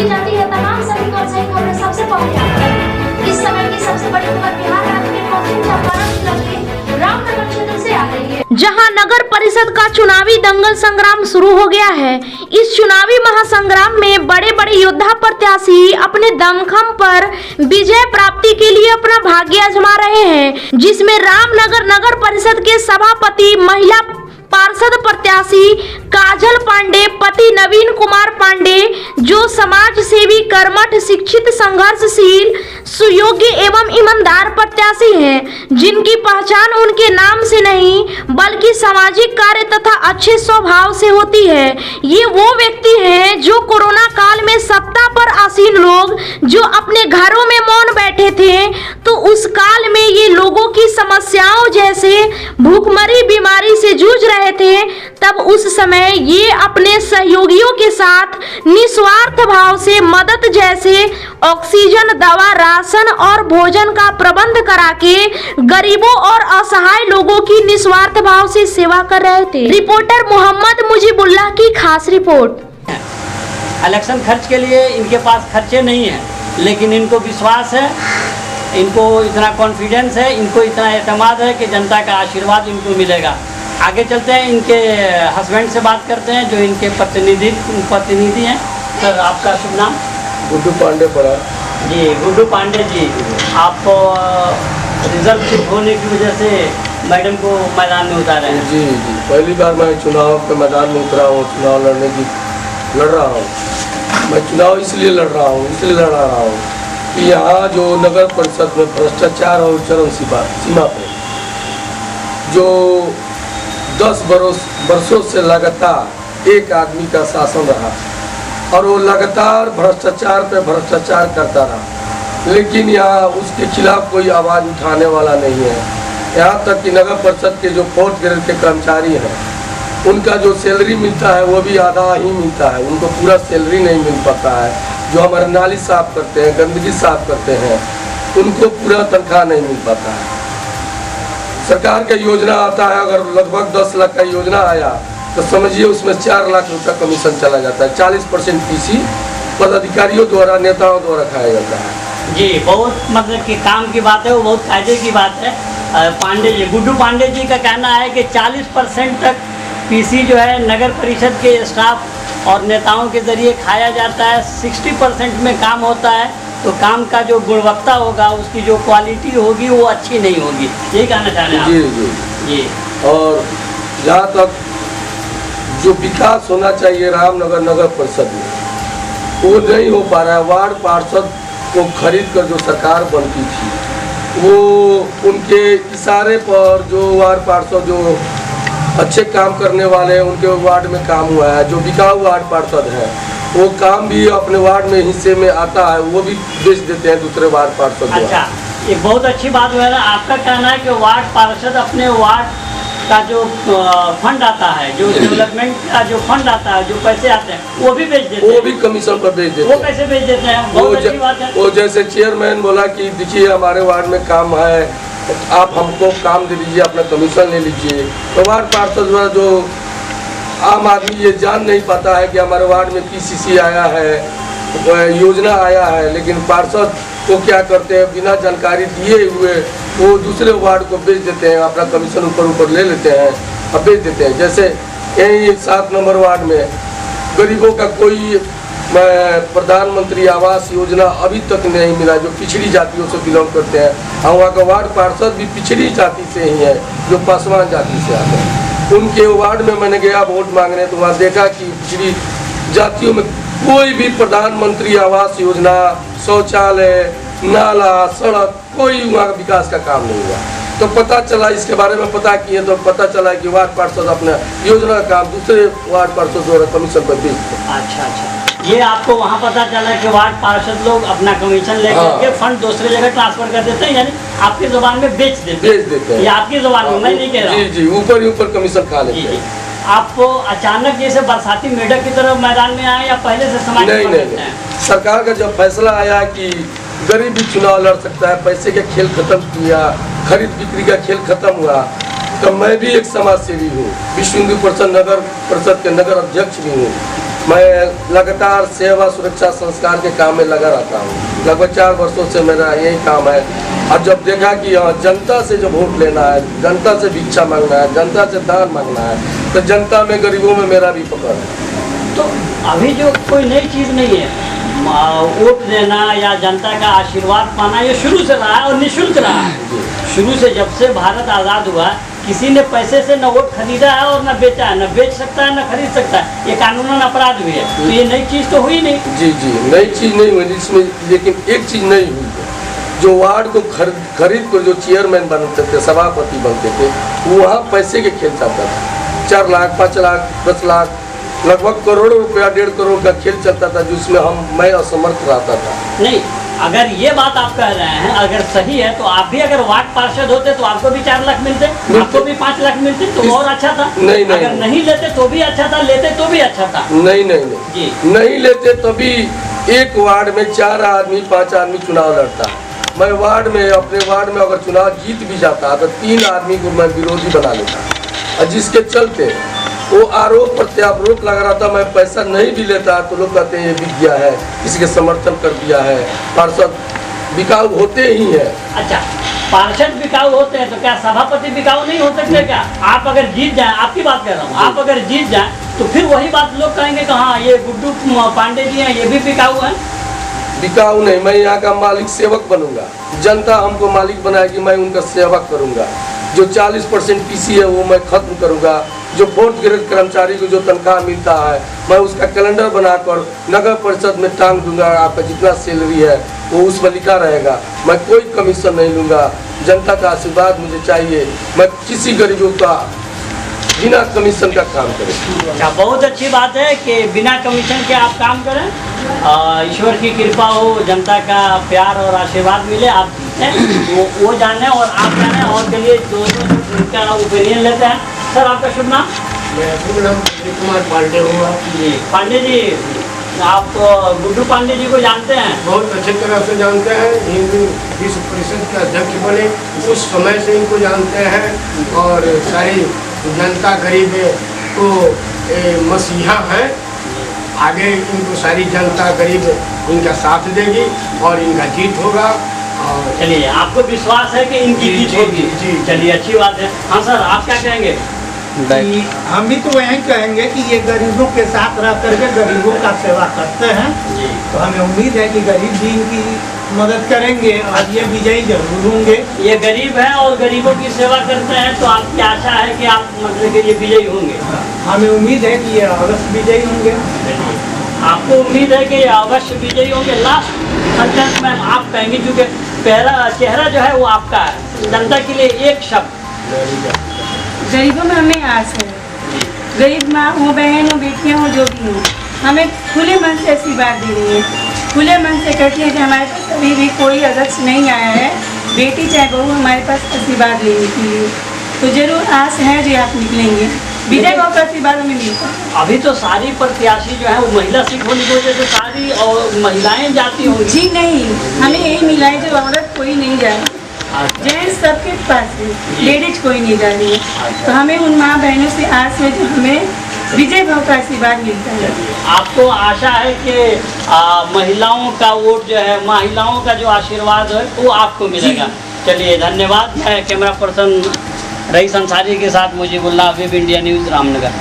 दी जाती है तमाम सटीक और सही खबरें सबसे पहले आप तक। इस समय की सबसे बड़ी खबर बिहार राज्य के पश्चिम चंपारण जिला के रामनगर क्षेत्र से आ रही है, जहां नगर परिषद का चुनावी दंगल संग्राम शुरू हो गया है। इस चुनावी महासंग्राम में बड़े बड़े योद्धा प्रत्याशी अपने दमखम पर विजय प्राप्ति के लिए अपना भाग्य आजमा रहे हैं, जिसमें रामनगर नगर परिषद के सभापति महिला पार्षद प्रत्याशी काजल पांडे पति नवीन कुमार पांडे, जो समाज सेवी कर्मठ शिक्षित संघर्षशील सुयोग्य एवं ईमानदार प्रत्याशी हैं, जिनकी पहचान उनके नाम से नहीं बल्कि सामाजिक कार्य तथा अच्छे स्वभाव से होती है। ये वो व्यक्ति हैं जो कोरोना काल में सत्ता पर आसीन लोग जो अपने घरों में मौन बैठे थे, तो उस काल में ये लोगों की समस्याओं जैसे भूखमरी बीमारी से जूझ रहे थे, तब उस समय ये अपने सहयोगियों के साथ निस्वार्थ भाव से मदद जैसे ऑक्सीजन, दवा, राशन और भोजन का प्रबंध करा के गरीबों और असहाय लोगों की निस्वार्थ भाव से सेवा कर रहे थे। रिपोर्टर मोहम्मद मुजीबुल्लाह की खास रिपोर्ट। इलेक्शन खर्च के लिए इनके पास खर्चे नहीं है, लेकिन इनको विश्वास है, इनको इतना कॉन्फिडेंस है, इनको इतना एतमाद है कि जनता का आशीर्वाद इनको मिलेगा। आगे चलते हैं, इनके हस्बैंड से बात करते हैं जो इनके प्रतिनिधि हैं। सर, आपका शुभ नाम? गुड्डू पांडे पड़ा जी। गुड्डू पांडे जी, आप रिजल्ट चुप होने की वजह से मैडम को मैदान में उतारे हैं। जी जी, पहली बार मैं चुनाव के मैदान में उतरा हूँ, चुनाव लड़ रहा हूँ। मैं चुनाव इसलिए लड़ रहा हूँ कि यहाँ जो नगर परिषद में भ्रष्टाचार और चरम सीमा पे जो 10 वर्षों से लगातार एक आदमी का शासन रहा और वो लगातार भ्रष्टाचार पे भ्रष्टाचार करता रहा, लेकिन यहाँ उसके खिलाफ कोई आवाज़ उठाने वाला नहीं है। यहाँ तक कि नगर परिषद के जो 4th ग्रेड के कर्मचारी हैं, उनका जो सैलरी मिलता है वो भी आधा ही मिलता है, उनको पूरा सैलरी नहीं मिल पाता है। जो हमारे नाली साफ करते हैं, गंदगी साफ करते हैं, उनको पूरा तनख्वाह नहीं मिल पाता है। सरकार का योजना आता है, अगर लगभग 10 लाख का योजना आया तो समझिए उसमें 4 लाख रुपया कमीशन चला जाता है। 40% पीसी पदाधिकारियों द्वारा, नेताओं द्वारा खाया जाता है। जी, बहुत मतलब कि काम की बात है, वो बहुत फायदे की बात है। पांडे जी, गुड्डू पांडे जी का कहना है कि 40% तक पीसी जो है नगर परिषद के स्टाफ और नेताओं के जरिए खाया जाता है। 60% में काम होता है, तो काम का जो गुणवत्ता होगा, उसकी जो क्वालिटी होगी वो अच्छी नहीं होगी। यही कहना चाह रहे हैं आप? जी जी जी। और जहाँ तक जो विकास होना चाहिए रामनगर नगर परिषद में, वो नहीं हो पा रहा है। वार्ड पार्षद को खरीद कर जो सरकार बनती थी, वो उनके इशारे पर जो वार्ड पार्षद जो अच्छे काम करने वाले हैं उनके वार्ड में काम हुआ है। जो बिकाऊ वार्ड पार्षद है वो काम भी अपने वार्ड में हिस्से में आता है, वो भी बेच देते हैं दूसरे वार्ड पार्षद। अच्छा, ये बहुत अच्छी बात है ना। आपका कहना है कि वार्ड पार्षद अपने वार्ड का जो फंड आता है, जो डेवलपमेंट का जो फंड आता है, जो पैसे आते हैं, वो भी बेच देते हैं, वो भी कमीशन पर बेच देते हैं। वो कैसे बेच देते हैं? बहुत अच्छी बात है। वो जैसे चेयरमैन बोला कि देखिए हमारे वार्ड में काम है, आप हमको काम दे दीजिए, अपना कमीशन ले लीजिए। तो वार्ड पार्षद जो आम आदमी ये जान नहीं पाता है कि हमारे वार्ड में पीसीसी आया है, योजना आया है, लेकिन पार्षद को क्या करते हैं, बिना जानकारी दिए हुए वो दूसरे वार्ड को बेच देते हैं, अपना कमीशन ऊपर ले लेते हैं और बेच देते हैं। जैसे यही 7 नंबर वार्ड में गरीबों का कोई प्रधानमंत्री आवास योजना अभी तक नहीं मिला, जो पिछड़ी जातियों से बिलोंग करते हैं। और वहाँ का वार्ड पार्षद भी पिछड़ी जाति से ही है, जो पासवान जाति से आते हैं। उनके वार्ड में मैंने गया वोट मांगने, तो वहाँ देखा कि पिछड़ी जातियों में कोई भी प्रधानमंत्री आवास योजना, शौचालय, नाला, सड़क, कोई वहाँ विकास का काम नहीं हुआ। तो पता चला, इसके बारे में पता किए तो पता चला कि वार्ड पार्षद अपना योजना का काम दूसरे वार्ड पार्षद द्वारा कमीशन पर बेचते हैं। अच्छा, ये आपको वहाँ पता चला कि वार्ड पार्षद लोग अपना कमीशन लेकर के फंड दूसरे जगह ट्रांसफर कर देते हैं, यानी आपकी जुबान में बेच देते हैं। ये आपकी जुबान में, मैं नहीं कह रहा हूँ। जी, ऊपर ही ऊपर कमीशन खा लेते हैं। आपको अचानक जैसे बरसाती मेढक की तरह मैदान में आए या पहले से समाज नहीं। सरकार का जब फैसला आया कि गरीब भी चुनाव लड़ सकता है, पैसे का खेल खत्म किया, खरीद बिक्री का खेल खत्म हुआ, तो मैं भी एक समाज सेवी हूँ, विश्व हिंदू परिषद नगर परिषद के नगर अध्यक्ष भी हूँ। मैं लगातार सेवा सुरक्षा संस्कार के काम में लगा रहता हूँ। लगभग 4 वर्षों से मेरा यही काम है। और जब देखा कि जनता से जब वोट लेना है, जनता से भिक्षा मांगना है, जनता से दान मांगना है, तो जनता में गरीबों में मेरा भी पकड़ है। तो अभी जो कोई नई चीज़ नहीं है, वोट देना या जनता का आशीर्वाद पाना, ये शुरू से रहा है और निःशुल्क रहा है। शुरू से जब से भारत आज़ाद हुआ, किसी ने पैसे से न वोट खरीदा है और न बेचा है, न बेच सकता है न खरीद सकता है। ये कानूनन अपराध भी है। तो ये नई चीज़ तो हुई नहीं। जी जी, नई चीज़ नहीं हुई इसमें, लेकिन एक चीज़ नहीं हुई है। जो वार्ड को खरीद कर जो चेयरमैन बनते थे, सभापति बनते थे, वहाँ पैसे के खेल चलता था। 4 लाख, 5 लाख, 10 लाख, लगभग करोड़ों रुपया, 1.5 करोड़ का खेल चलता था, जिसमें मैं असमर्थ रहता था। नहीं, अगर ये बात आप कह रहे हैं, अगर सही है, तो आप भी अगर वार्ड पार्षद होते तो आपको भी 4 लाख मिलते, आपको भी 5 लाख मिलते, तो और अच्छा था। नहीं, अगर नहीं लेते तो भी अच्छा था, लेते तो भी अच्छा था। नहीं नहीं नहीं जी, नहीं लेते तभी एक वार्ड में 4 आदमी 5 आदमी चुनाव लड़ता। मैं अपने वार्ड में अगर चुनाव जीत भी जाता तो 3 आदमी को मैं विरोधी बना लेता, और जिसके चलते वो आरोप प्रत्यारोप लग रहा था। मैं पैसा नहीं भी लेता तो लोग कहते हैं ये बिक गया है, किसी के समर्थन कर दिया है। पार्षद बिकाऊ होते ही हैं। अच्छा, पार्षद बिकाऊ होते हैं तो क्या सभापति बिकाऊ नहीं हो सकते क्या? आप अगर जीत जाए, आपकी बात कर रहा हूँ, आप अगर जीत जाए तो फिर वही बात लोग कहेंगे कि हाँ, ये गुड्डू पांडे जी हैं, ये भी बिकाऊ हैं। बिकाऊ नहीं, मैं यहाँ का मालिक सेवक बनूंगा। जनता हमको मालिक बनाएगी, मैं उनका सेवक करूंगा। जो 40% पीसी है वो मैं खत्म करूंगा। जो 4th ग्रेड कर्मचारी को जो तनख्वाह मिलता है, मैं उसका कैलेंडर बनाकर नगर परिषद में टांग दूंगा। आपका जितना सैलरी है वो उसमें लिखा रहेगा। मैं कोई कमीशन नहीं लूँगा। जनता का आशीर्वाद मुझे चाहिए। मैं किसी गरीबों का बिना कमीशन का काम करें। अच्छा, बहुत अच्छी बात है कि बिना कमीशन के आप काम करें। ईश्वर की कृपा हो, जनता का प्यार और आशीर्वाद मिले, आप जीतें, वो जाने और आप जाने। और के लिए दोनों उनका ओपिनियन लेते हैं। सर, आपका शुभ नाम? मेरा नाम प्रदीप कुमार पांडे हुआ। जी, पांडे जी, आप गुड्डू पांडे जी को जानते हैं? बहुत अच्छी तरह से जानते हैं। हिंदू विश्व परिषद के अध्यक्ष बने उस समय से इनको जानते हैं, और सारी जनता गरीब को मसीहा है। आगे इनको सारी जनता गरीब इनका साथ देगी और इनका जीत होगा। और चलिए, आपको विश्वास है कि इनकी जीत होगी? जी। चलिए, अच्छी बात है। हाँ सर, आप क्या कहेंगे? कि हम भी तो यही कहेंगे कि ये गरीबों के साथ रह करके गरीबों का सेवा करते हैं। जी, तो हमें उम्मीद है कि गरीब भी इनकी मदद करेंगे और ये विजयी जरूर होंगे। ये गरीब हैं और गरीबों की सेवा करते हैं, तो आपकी आशा है कि आप मतलब कि ये विजयी होंगे? हमें उम्मीद है कि ये अवश्य विजयी होंगे। आपको उम्मीद है कि ये अवश्य विजयी होंगे। लास्ट सेंटेंस में आप कहेंगे, क्योंकि पहला चेहरा जो है वो आपका है, जनता के लिए एक शब्द। गरीबों में हमें आस है। गरीब माँ हो, बहन हो, बेटियाँ हो, जो भी हो, हमें खुले मन से आशीर्वाद दे रही है। खुले मन से कहती है कि हमारे पास अभी भी कोई अध्यक्ष नहीं आया है, बेटी चाहे बहू हमारे पास आशीर्वाद लेने के लिए। तो जरूर आस है जो आप निकलेंगे। विजय का आशीर्वाद हमें मिलता है। अभी तो सारी प्रत्याशी जो है वो महिला सीट होने की वजह से सारी और महिलाएं जाती होंगी। जी नहीं, हमें यही मिला है जो औरत कोई नहीं जाए, जेंट्स सबके पास है, लेडीज कोई नहीं जा रही है। तो हमें उन माँ बहनों से आस है जो हमें विजय भाव का आशीर्वाद मिलता है। आपको आशा है कि महिलाओं का वोट जो है, महिलाओं का जो आशीर्वाद है वो आपको मिलेगा। चलिए, धन्यवाद। मैं कैमरा पर्सन रईस अंसारी के साथ Mujibullah, web India news, Ramnagar.